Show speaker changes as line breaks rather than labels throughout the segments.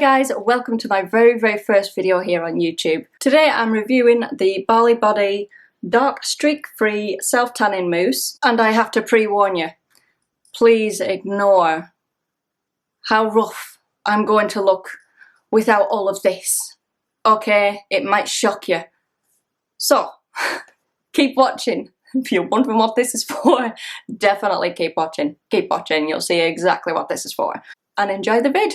Hi guys, welcome to my very first video here on YouTube. Today I'm reviewing the BaliBody Dark Streak Free Self Tanning Mousse, and I have to pre-warn you, please ignore how rough I'm going to look without all of this. Okay, it might shock you. So, keep watching. If you're wondering what this is for, definitely keep watching. Keep watching, you'll see exactly what this is for. And enjoy the vid.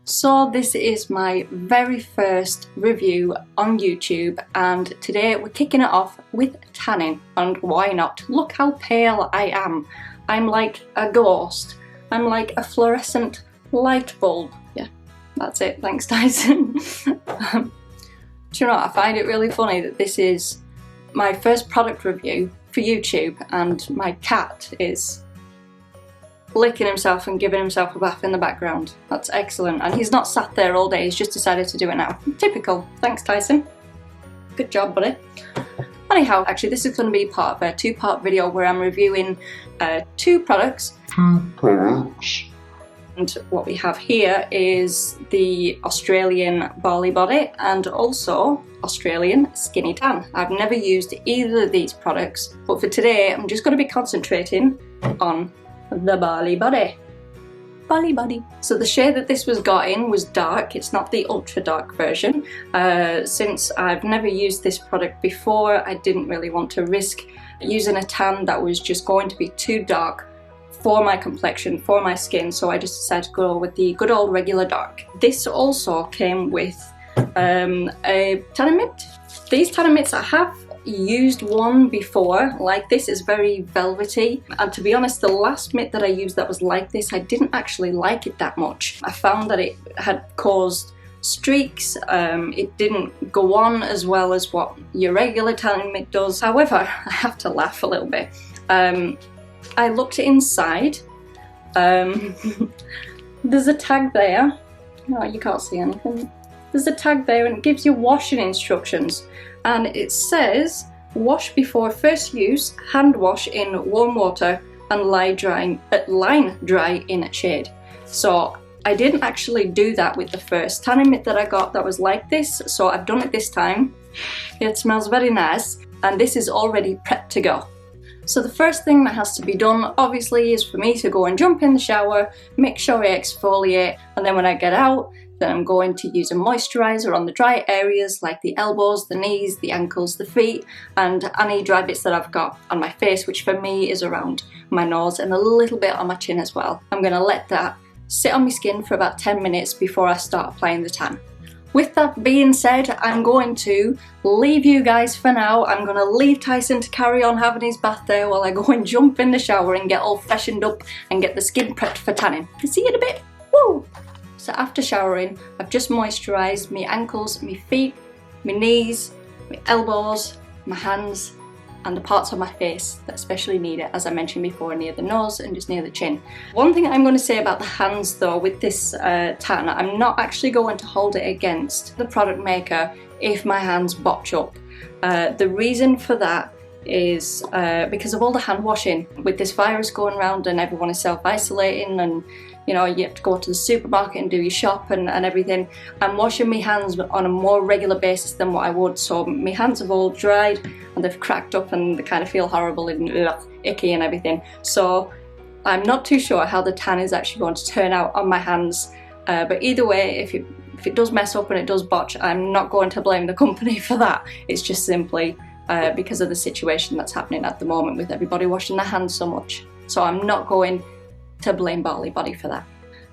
So this is my very first review on YouTube, and today we're kicking it off with tanning, and why not? Look how pale I am. I'm like a ghost. I'm like a fluorescent light bulb. Yeah, that's it. Thanks, Tyson. Do you know what? I find it really funny that this is my first product review for YouTube and my cat is licking himself and giving himself a bath in the background. That's excellent. And he's not sat there all day, he's just decided to do it now. Typical. Thanks, Tyson. Good job, buddy. Anyhow, actually this is going to be part of a two-part video where I'm reviewing two products. And what we have here is the Australian BaliBody and also Australian Skinny Tan. I've never used either of these products, but for today I'm just going to be concentrating on the BaliBody. BaliBody. So the shade that this was got in was dark. It's not the ultra dark version. Since I've never used this product before, I didn't really want to risk using a tan that was just going to be too dark for my complexion, for my skin, so I just decided to go with the good old regular dark. This also came with a tanning mitt. These tanning mitts, I have used one before like this. Is very velvety, and to be honest, the last mitt that I used that was like this, I didn't actually like it that much. I found that it had caused streaks. It didn't go on as well as what your regular tanning mitt does. However, I have to laugh a little bit. I looked inside. There's a tag there. Oh, you can't see anything. There's a tag there and it gives you washing instructions, and it says wash before first use, hand wash in warm water and line dry in shade. So I didn't actually do that with the first tanning mitt that I got that was like this, so I've done it this time. It smells very nice and this is already prepped to go. So the first thing that has to be done obviously is for me to go and jump in the shower, make sure I exfoliate, and then when I get out, then I'm going to use a moisturiser on the dry areas like the elbows, the knees, the ankles, the feet, and any dry bits that I've got on my face, which for me is around my nose and a little bit on my chin as well. I'm going to let that sit on my skin for about 10 minutes before I start applying the tan. With that being said, I'm going to leave you guys for now. I'm going to leave Tyson to carry on having his bath there while I go and jump in the shower and get all freshened up and get the skin prepped for tanning. See you in a bit. Woo! So after showering, I've just moisturised my ankles, my feet, my knees, my elbows, my hands, and the parts of my face that especially need it, as I mentioned before, near the nose and just near the chin. One thing I'm going to say about the hands though with this tan, I'm not actually going to hold it against the product maker if my hands botch up. The reason for that is because of all the hand washing. With this virus going around and everyone is self-isolating, and you know, you have to go to the supermarket and do your shop and everything. I'm washing my hands on a more regular basis than what I would, so my hands have all dried and they've cracked up and they kind of feel horrible and icky and everything. So I'm not too sure how the tan is actually going to turn out on my hands, but either way, if it does mess up and it does botch, I'm not going to blame the company for that. It's just simply because of the situation that's happening at the moment with everybody washing their hands so much. So I'm not going to blame BaliBody for that.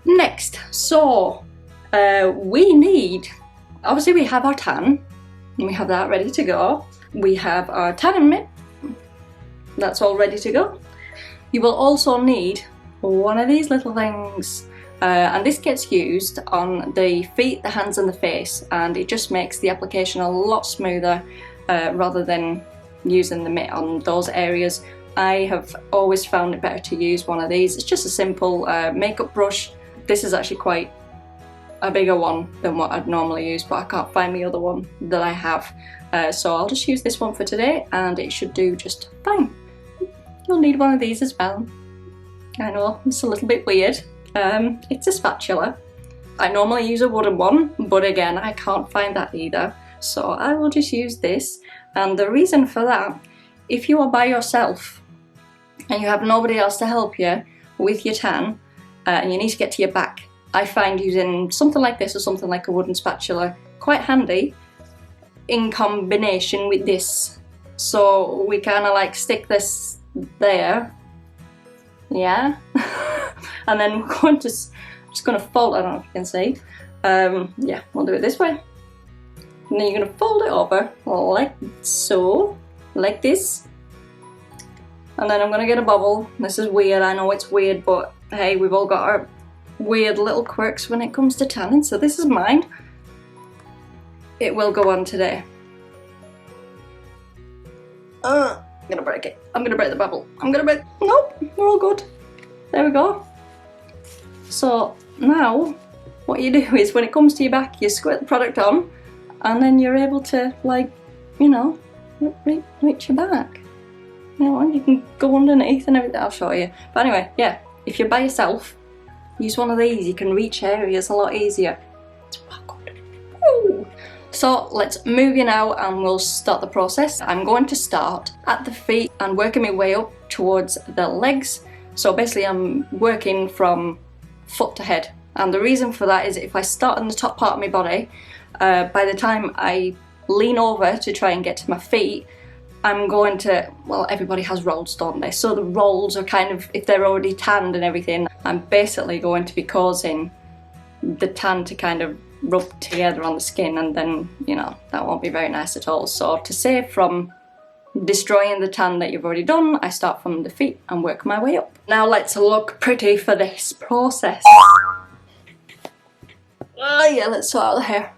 Next, so we need, obviously we have our tan, and we have that ready to go. We have our tanning mitt, that's all ready to go. You will also need one of these little things, and this gets used on the feet, the hands and the face, and it just makes the application a lot smoother rather than using the mitt on those areas. I have always found it better to use one of these. It's just a simple makeup brush. This is actually quite a bigger one than what I'd normally use, but I can't find the other one that I have. So I'll just use this one for today and it should do just fine. You'll need one of these as well. I know, it's a little bit weird. It's a spatula. I normally use a wooden one, but again, I can't find that either. So I will just use this. And the reason for that, if you are by yourself and you have nobody else to help you with your tan, and you need to get to your back, I find using something like this or something like a wooden spatula quite handy in combination with this. So we kind of like stick this there, yeah, and then we're going to just going to fold. I don't know if you can see. Yeah, we'll do it this way. And then you're going to fold it over like so, like this. And then I'm going to get a bubble. This is weird, I know it's weird, but hey, we've all got our weird little quirks when it comes to tanning, so this is mine. It will go on today. I'm gonna break it. I'm gonna break the bubble. I'm gonna break. Nope, we're all good. There we go. So now, what you do is when it comes to your back, you squirt the product on, and then you're able to, like, you know, reach your back. You know, and you can go underneath and everything. I'll show you. But anyway, yeah, if you're by yourself, use one of these. You can reach areas a lot easier. It's well good. Woo! So let's move you now and we'll start the process. I'm going to start at the feet and working my way up towards the legs. So basically I'm working from foot to head. And the reason for that is if I start in the top part of my body, by the time I lean over to try and get to my feet, I'm going to, well, everybody has rolls, don't they? So the rolls are kind of, if they're already tanned and everything, I'm basically going to be causing the tan to kind of rub together on the skin, and then, you know, that won't be very nice at all. So to save from destroying the tan that you've already done, I start from the feet and work my way up. Now let's look pretty for this process. Oh yeah, let's sort out the hair.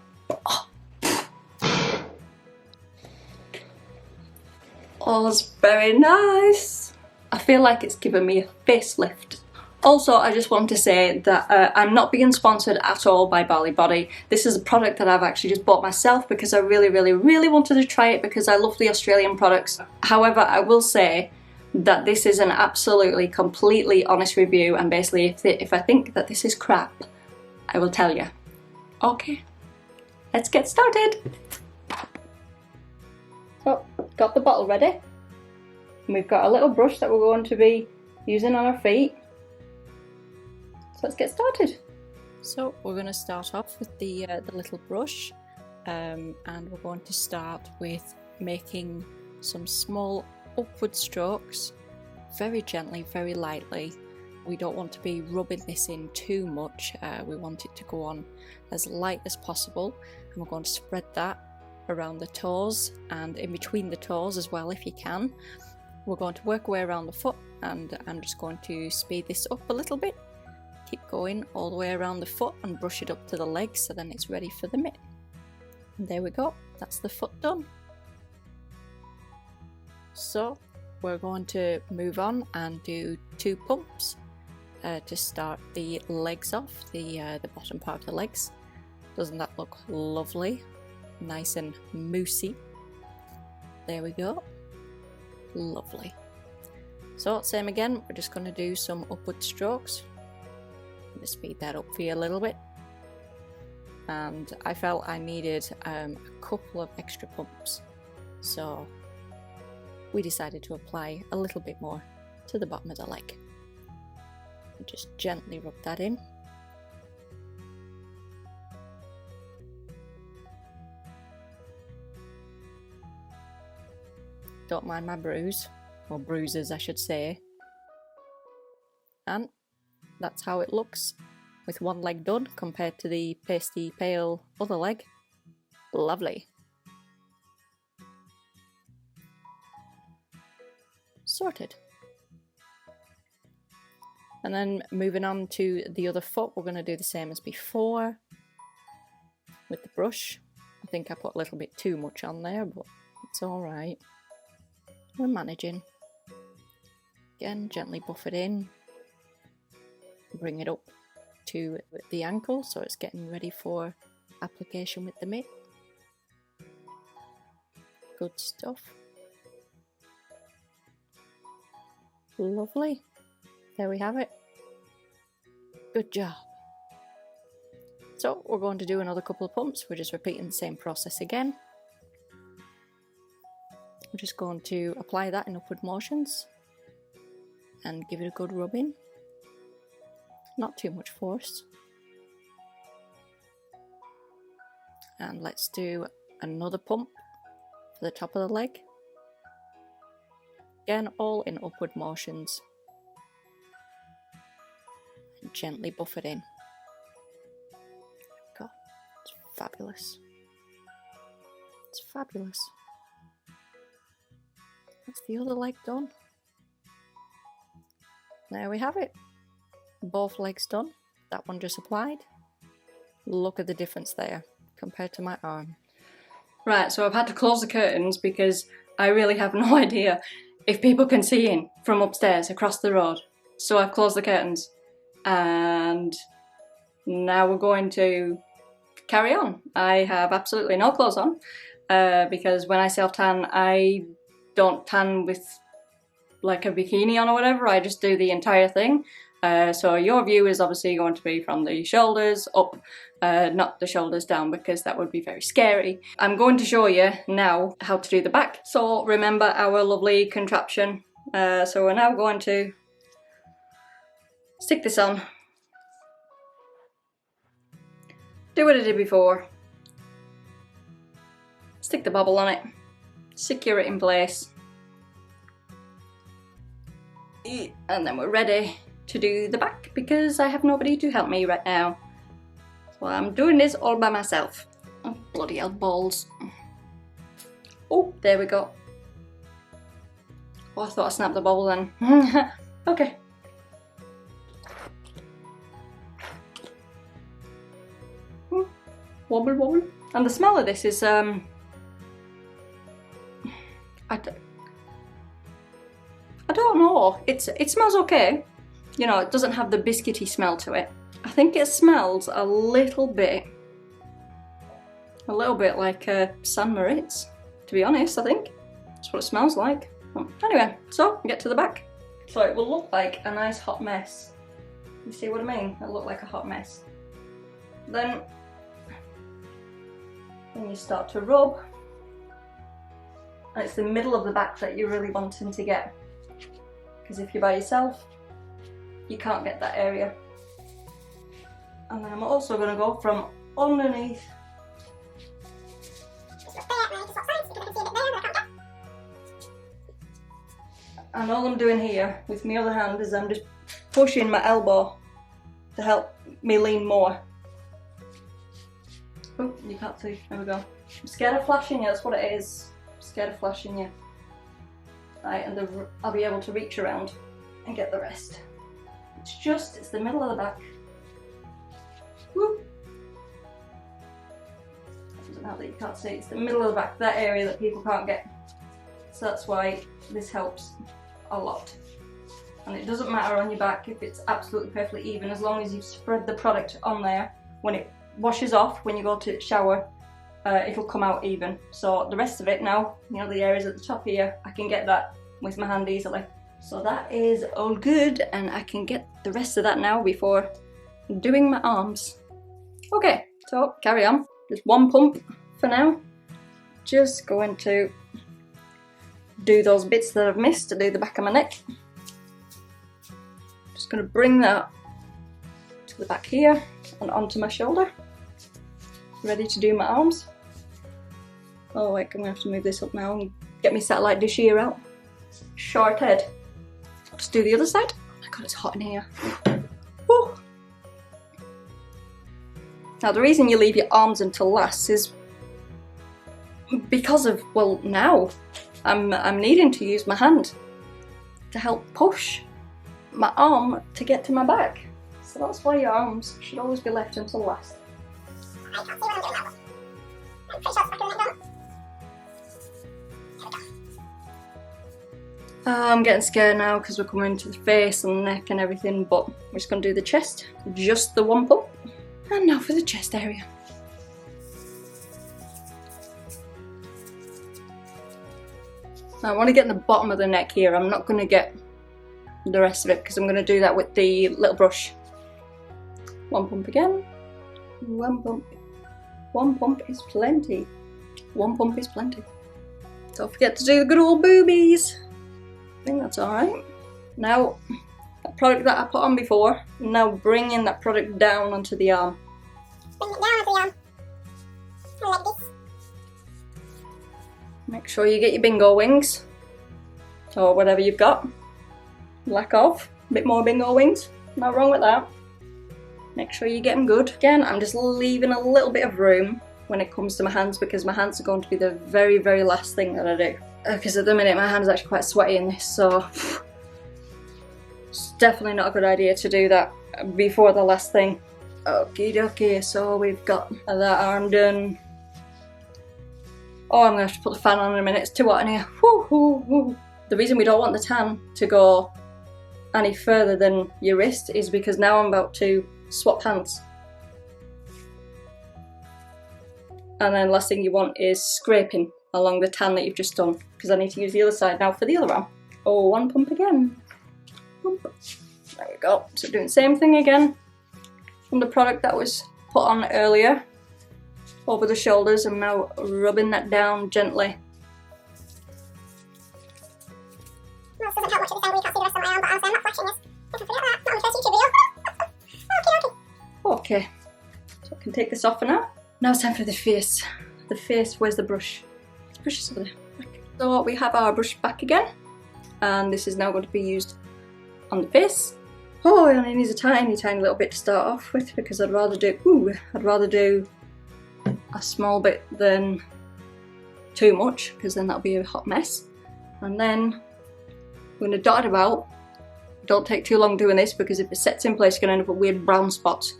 Oh, it's very nice. I feel like it's given me a facelift. Also, I just want to say that I'm not being sponsored at all by BaliBody. This is a product that I've actually just bought myself because I really wanted to try it because I love the Australian products. However, I will say that this is an absolutely, completely honest review, and basically if I think that this is crap, I will tell you. Okay, let's get started. So, got the bottle ready. And we've got a little brush that we're going to be using on our feet. So let's get started. So we're going to start off with the little brush, and we're going to start with making some small upward strokes, very gently, very lightly. We don't want to be rubbing this in too much. We want it to go on as light as possible, and we're going to spread that around the toes and in between the toes as well if you can. We're going to work our way around the foot, and I'm just going to speed this up a little bit. Keep going all the way around the foot and brush it up to the legs so then it's ready for the mitt. And there we go, that's the foot done. So we're going to move on and do 2 pumps to start the legs off, the bottom part of the legs. Doesn't that look lovely? Nice and moussey. There we go. Lovely. So same again, we're just going to do some upward strokes. I'm going to speed that up for you a little bit. And I felt I needed a couple of extra pumps, so we decided to apply a little bit more to the bottom of the leg. And just gently rub that in. Don't mind my bruise, or bruises I should say. And that's how it looks with one leg done compared to the pasty pale other leg. Lovely. Sorted. And then moving on to the other foot, we're going to do the same as before with the brush. I think I put a little bit too much on there, but it's alright. We're managing. Again, gently buff it in. Bring it up to the ankle so it's getting ready for application with the mitt. Good stuff. Lovely. There we have it. Good job. So we're going to do another couple of pumps. We're just repeating the same process again. We're just going to apply that in upward motions and give it a good rub in. Not too much force. And let's do another pump for the top of the leg. Again, all in upward motions. And gently buff it in. There we go. It's fabulous. It's fabulous. That's the other leg done. There we have it. Both legs done. That one just applied. Look at the difference there compared to my arm. Right, so I've had to close the curtains because I really have no idea if people can see in from upstairs across the road. So I've closed the curtains and now we're going to carry on. I have absolutely no clothes on because when I self-tan, I don't tan with like a bikini on or whatever. I just do the entire thing. So your view is obviously going to be from the shoulders up, not the shoulders down, because that would be very scary. I'm going to show you now how to do the back. So remember our lovely contraption. So we're now going to stick this on. Do what I did before. Stick the bobble on it. Secure it in place. And then we're ready to do the back because I have nobody to help me right now. So I'm doing this all by myself. Oh, bloody hell balls. Oh, there we go. Oh, I thought I snapped the bobble then. Okay. Wobble wobble. And the smell of this is I don't know, it smells okay. You know, it doesn't have the biscuity smell to it. I think it smells a little bit like San Moritz, to be honest. I think that's what it smells like. Anyway, so get to the back. So it will look like a nice hot mess. You see what I mean? It'll look like a hot mess. Then you start to rub, and it's the middle of the back that you're really wanting to get, because if you're by yourself you can't get that area. And then I'm also going to go from underneath and all I'm doing here with my other hand is I'm just pushing my elbow to help me lean more. Oh, you can't see. There we go. I'm scared of flashing you, that's what it is. I'm scared of flashing you. Right, and I'll be able to reach around and get the rest. It's the middle of the back. Woo! Doesn't help that you can't see. It's the middle of the back, that area that people can't get. So that's why this helps a lot. And it doesn't matter on your back if it's absolutely perfectly even, as long as you've spread the product on there. When it washes off, when you go to shower, it'll come out even. So the rest of it now, you know, the areas at the top here, I can get that with my hand easily. So that is all good, and I can get the rest of that now before doing my arms. Okay, so carry on. Just one pump for now. Just going to do those bits that I've missed to do the back of my neck. Just going to bring that to the back here and onto my shoulder. Ready to do my arms. Oh wait, I'm going to have to move this up now and get my satellite dish here out. Short head. Just do the other side. Oh my god, it's hot in here. Woo. Now the reason you leave your arms until last is because of, well, now I'm needing to use my hand to help push my arm to get to my back. So that's why your arms should always be left until last. I can't see what I'm doing now. I'm pretty sure it's back in the neck. I'm getting scared now because we're coming to the face and the neck and everything, but we're just going to do the chest, just the one pump. And now for the chest area. Now I want to get in the bottom of the neck here. I'm not going to get the rest of it because I'm going to do that with the little brush. One pump again. One pump. One pump is plenty. One pump is plenty. Don't forget to do the good old boobies. I think that's alright. Now, that product that I put on before, now bringing that product down onto the arm.
Bring it down onto the arm. Like this.
Make sure you get your bingo wings. Or whatever you've got. Lack of. A bit more bingo wings. Not wrong with that. Make sure you get them good. Again, I'm just leaving a little bit of room when it comes to my hands because my hands are going to be the very, very last thing that I do. Because at the minute my hand is actually quite sweaty in this, so it's definitely not a good idea to do that before the last thing. Okie dokie, so we've got that arm done. Oh, I'm going to have to put the fan on in a minute, it's too hot in here. Woo, woo, woo. The reason we don't want the tan to go any further than your wrist is because now I'm about to swap hands. And then last thing you want is scraping along the tan that you've just done, because I need to use the other side now for the other arm. Oh, one pump again. Pump. There we go. So doing the same thing again from the product that was put on earlier over the shoulders. I'm now rubbing that down gently.
Well, this doesn't help much at this angle, you can't see the rest of my arm, but honestly I'm not flashing this. I can forget that, not on the first YouTube video.
Okay, so I can take this off for now. Now it's time for the face. The face, where's the brush? The brush is over there. So we have our brush back again, and this is now going to be used on the face. Oh, it only needs a tiny, tiny little bit to start off with because I'd rather do a small bit than too much, because then that'll be a hot mess. And then I'm going to dot it about. Don't take too long doing this because if it sets in place, you're going to end up with weird brown spots.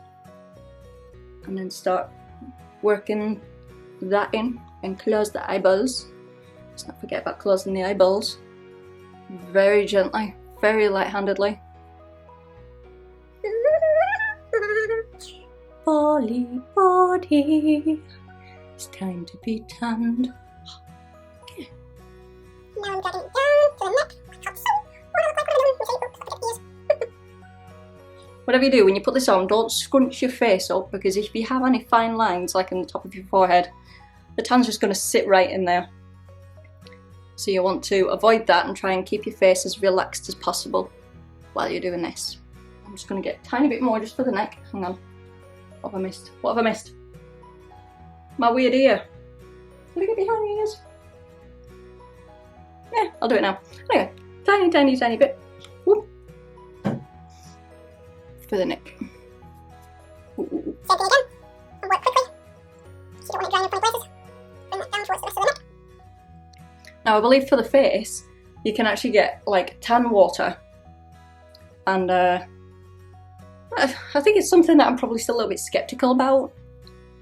And then start working that in and close the eyeballs. Let's not forget about closing the eyeballs. Very gently, very light-handedly. BaliBody, it's time to be tanned. Okay.
Now I'm getting it down to the neck.
Whatever you do, when you put this on, don't scrunch your face up, because if you have any fine lines like in the top of your forehead, the tan's just going to sit right in there. So you want to avoid that and try and keep your face as relaxed as possible while you're doing this. I'm just going to get a tiny bit more just for the neck. Hang on. What have I missed? What have I missed? My weird ear. Look at behind the ears. Yeah, I'll do it now. Anyway, tiny, tiny, tiny bit. Whoop. For the neck.
Same thing again. And work quickly. So you don't want it drying up in places. Bring that down towards the rest of the neck.
Now I believe for the face, you can actually get like tan water. And I think it's something that I'm probably still a little bit skeptical about.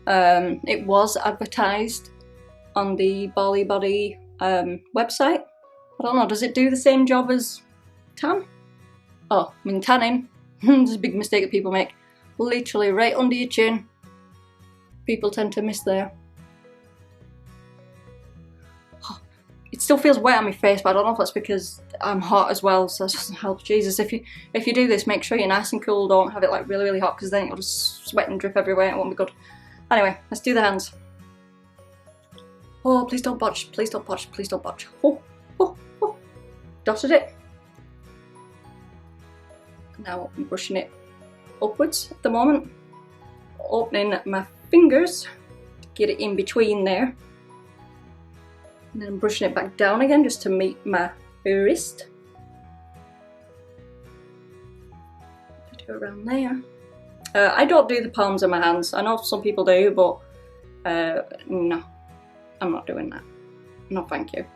It was advertised on the BaliBody website. I don't know, does it do the same job as tan? Oh, I mean tanning. There's a big mistake that people make. Literally right under your chin. People tend to miss there. Oh, it still feels wet on my face, but I don't know if that's because I'm hot as well, so that doesn't help. Jesus, if you do this, make sure you're nice and cool. Don't have it like really, really hot, because then it'll just sweat and drip everywhere and it won't be good. Anyway, let's do the hands. Oh, please don't botch. Please don't botch. Please don't botch. Oh, oh, oh. Dotted it. Now I'm brushing it upwards at the moment, opening my fingers to get it in between there, and then I'm brushing it back down again just to meet my wrist. Do around there. I don't do the palms of my hands. I know some people do, but no, I'm not doing that. No, thank you.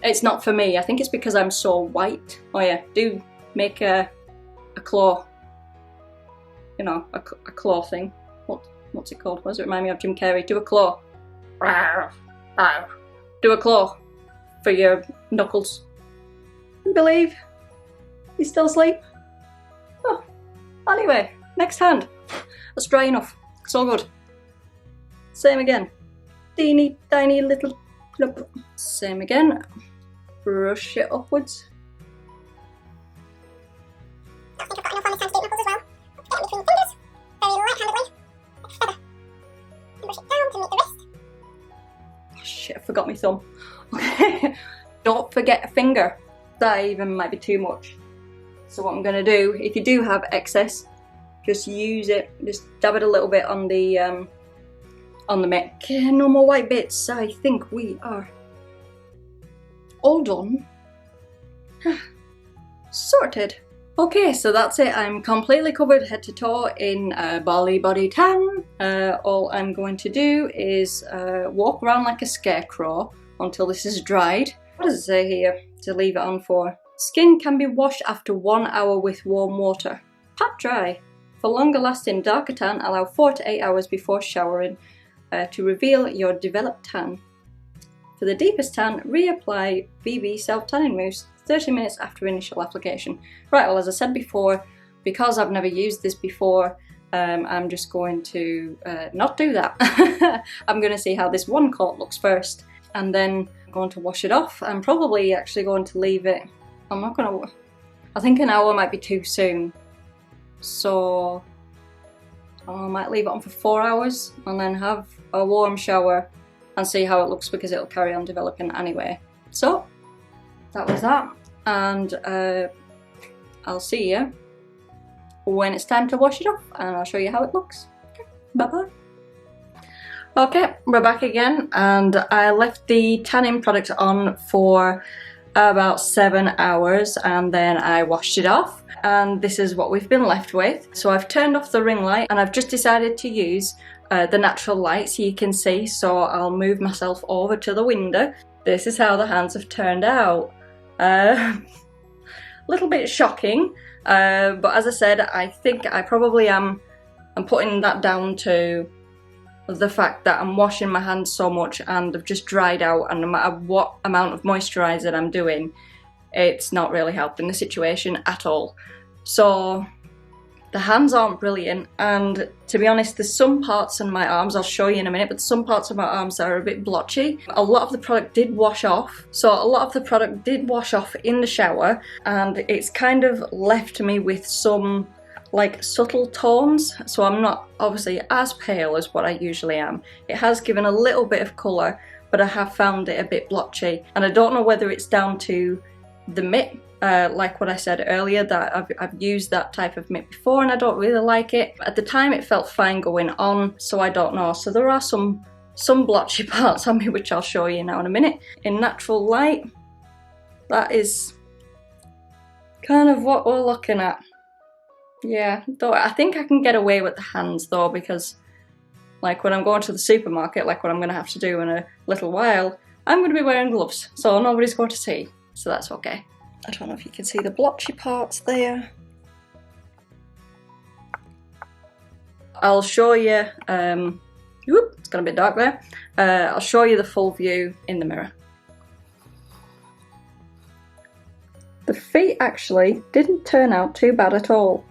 It's not for me. I think it's because I'm so white. Oh yeah, do make a claw, you know, a claw thing. What's it called? What does it remind me of? Jim Carrey. Do a claw. Do a claw for your knuckles. You believe? You still asleep? Oh, anyway, next hand. That's dry enough. It's all good. Same again. Teeny tiny little clump. Same again. Brush it upwards.
I think I've got enough on this hand to do knuckles as well. Get in between the fingers, very light-handedly.
shit, I forgot my thumb. Okay, don't forget a finger. That even might be too much. So what I'm gonna do, if you do have excess, just use it, just dab it a little bit on the mitt. Okay, no more white bits. I think we are all done. Sorted. Okay, so that's it. I'm completely covered head to toe in BaliBody tan. All I'm going to do is walk around like a scarecrow until this is dried. What does it say here to leave it on for? Skin can be washed after 1 hour with warm water. Pat dry. For longer lasting darker tan, allow 4 to 8 hours before showering to reveal your developed tan. For the deepest tan, reapply BB self-tanning mousse 30 minutes after initial application. Right, well, as I said before, because I've never used this before, I'm just going to not do that. I'm going to see how this one coat looks first, and then I'm going to wash it off. I'm probably actually going to leave it, I think an hour might be too soon. So I might leave it on for 4 hours and then have a warm shower and see how it looks, because it'll carry on developing anyway. So that was that, and I'll see you when it's time to wash it off, and I'll show you how it looks. Okay, bye bye. Okay, we're back again, and I left the tanning product on for about 7 hours, and then I washed it off, and this is what we've been left with. So I've turned off the ring light, and I've just decided to use the natural light so you can see, so I'll move myself over to the window. This is how the hands have turned out. A little bit shocking, but as I said, I think I probably am putting that down to the fact that I'm washing my hands so much and they've just dried out, and no matter what amount of moisturiser I'm doing, it's not really helping the situation at all. So the hands aren't brilliant, and to be honest, there's some parts on my arms, I'll show you in a minute, but some parts of my arms are a bit blotchy. A lot of the product did wash off, in the shower, and it's kind of left me with some like subtle tones, so I'm not obviously as pale as what I usually am. It has given a little bit of colour, but I have found it a bit blotchy, and I don't know whether it's down to the mitt. Like what I said earlier, that I've used that type of mitt before and I don't really like it. At the time it felt fine going on, so I don't know. So there are some blotchy parts on me, which I'll show you now in a minute. In natural light, that is kind of what we're looking at. Yeah, though I think I can get away with the hands though, because like when I'm going to the supermarket, like what I'm going to have to do in a little while, I'm going to be wearing gloves, so nobody's going to see, so that's okay. I don't know if you can see the blotchy parts there. I'll show you, it's got a bit dark there. I'll show you the full view in the mirror. The feet actually didn't turn out too bad at all.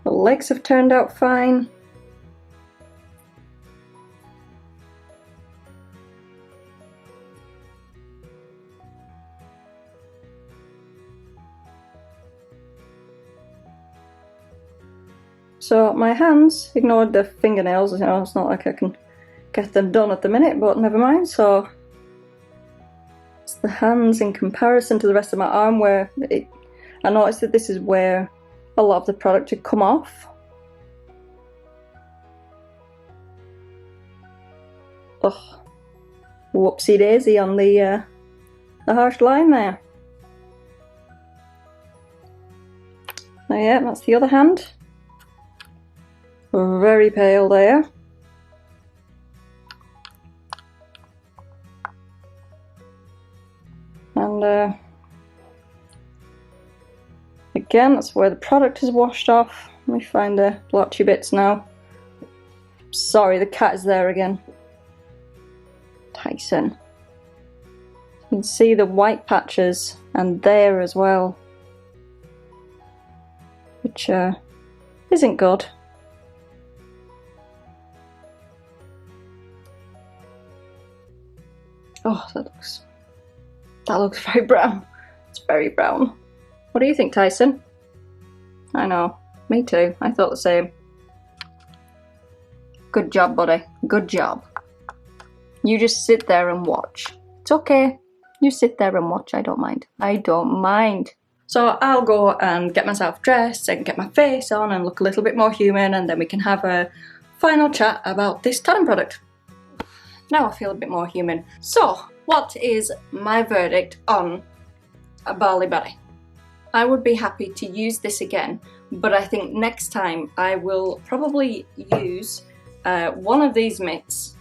The legs have turned out fine. So my hands, ignored the fingernails, you know, it's not like I can get them done at the minute, but never mind. So it's the hands in comparison to the rest of my arm where I noticed that this is where a lot of the product had come off. Oh, whoopsie daisy on the harsh line there. Oh yeah, that's the other hand. Very pale there. And again, that's where the product is washed off. Let me find the blotchy bits now. Sorry, the cat is there again. Tyson. You can see the white patches, and there as well, which isn't good. Oh, that looks very brown. It's very brown. What do you think, Tyson? I know. Me too. I thought the same. Good job, buddy. Good job. You just sit there and watch. It's okay. You sit there and watch. I don't mind. I don't mind. So I'll go and get myself dressed and get my face on and look a little bit more human, and then we can have a final chat about this tanning product. Now I feel a bit more human. So, what is my verdict on a BaliBody? I would be happy to use this again, but I think next time I will probably use one of these mitts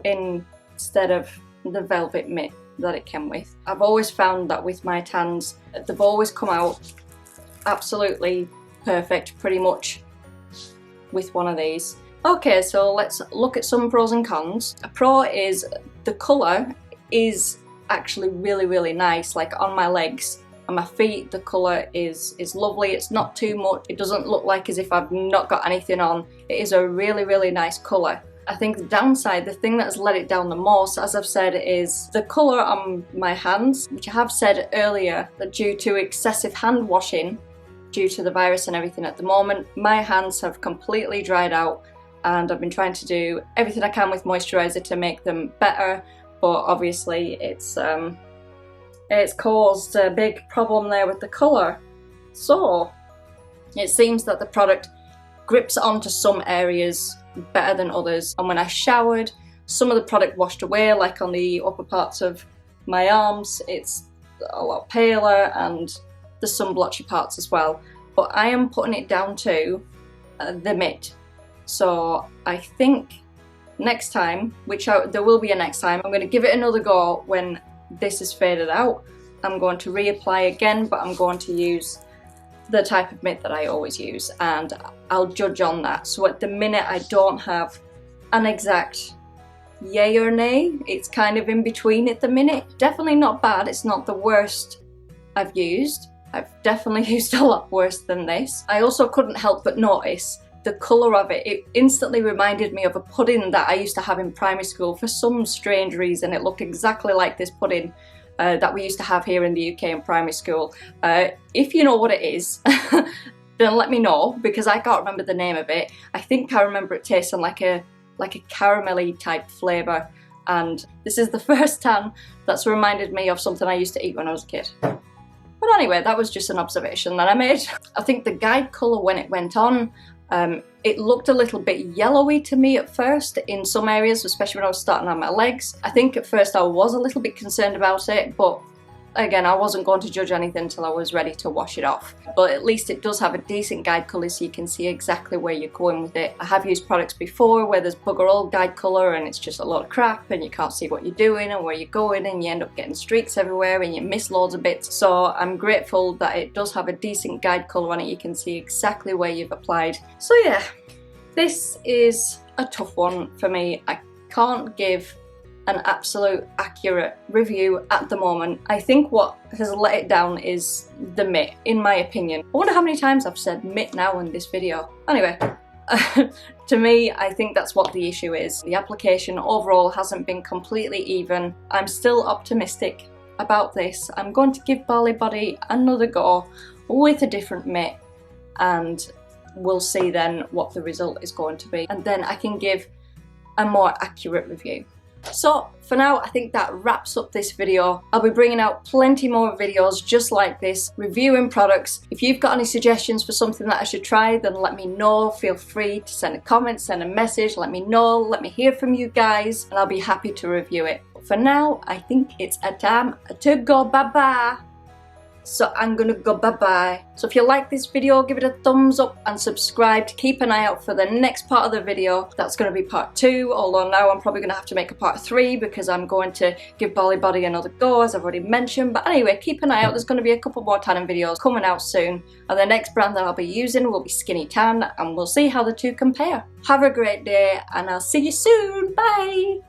instead of the velvet mitt that it came with. I've always found that with my tans, they've always come out absolutely perfect, pretty much, with one of these. Okay, so let's look at some pros and cons. A pro is the colour is actually really, really nice. Like on my legs and my feet, the colour is lovely. It's not too much. It doesn't look like as if I've not got anything on. It is a really, really nice colour. I think the downside, the thing that has let it down the most, as I've said, is the colour on my hands, which I have said earlier that due to excessive hand washing, due to the virus and everything at the moment, my hands have completely dried out, and I've been trying to do everything I can with moisturiser to make them better, but obviously it's caused a big problem there with the colour. So it seems that the product grips onto some areas better than others, and when I showered, some of the product washed away, like on the upper parts of my arms. It's a lot paler, and there's some blotchy parts as well, but I am putting it down to the mitt. So I think next time, there will be a next time, I'm going to give it another go when this is faded out. I'm going to reapply again, but I'm going to use the type of mitt that I always use, and I'll judge on that. So at the minute I don't have an exact yay or nay. It's kind of in between at the minute. Definitely not bad. It's not the worst I've used. I've definitely used a lot worse than this. I also couldn't help but notice the colour of it. It instantly reminded me of a pudding that I used to have in primary school. For some strange reason, it looked exactly like this pudding that we used to have here in the UK in primary school. If you know what it is, then let me know, because I can't remember the name of it. I think I remember it tasting like a caramelly type flavour, and this is the first tan that's reminded me of something I used to eat when I was a kid. But anyway, that was just an observation that I made. I think the guide colour when it went on, it looked a little bit yellowy to me at first in some areas, especially when I was starting on my legs. I think at first I was a little bit concerned about it, but again, I wasn't going to judge anything until I was ready to wash it off. But at least it does have a decent guide colour, so you can see exactly where you're going with it. I have used products before where there's bugger all guide colour and it's just a lot of crap and you can't see what you're doing and where you're going, and you end up getting streaks everywhere and you miss loads of bits. So I'm grateful that it does have a decent guide colour on it. You can see exactly where you've applied. So yeah, this is a tough one for me. I can't give an absolute accurate review at the moment. I think what has let it down is the mitt, in my opinion. I wonder how many times I've said mitt now in this video. Anyway, to me, I think that's what the issue is. The application overall hasn't been completely even. I'm still optimistic about this. I'm going to give BaliBody another go with a different mitt, and we'll see then what the result is going to be, and then I can give a more accurate review. So for now, I think that wraps up this video. I'll be bringing out plenty more videos just like this, reviewing products. If you've got any suggestions for something that I should try, then let me know. Feel free to send a comment, send a message, let me know, let me hear from you guys, and I'll be happy to review it. But for now, I think it's a time to go bye-bye. So I'm gonna go bye-bye. So if you like this video, give it a thumbs up and subscribe to keep an eye out for the next part of the video. That's gonna be part 2, although now I'm probably gonna have to make a part 3 because I'm going to give BaliBody another go, as I've already mentioned. But anyway, keep an eye out. There's gonna be a couple more tanning videos coming out soon. And the next brand that I'll be using will be Skinny Tan, and we'll see how the two compare. Have a great day, and I'll see you soon. Bye!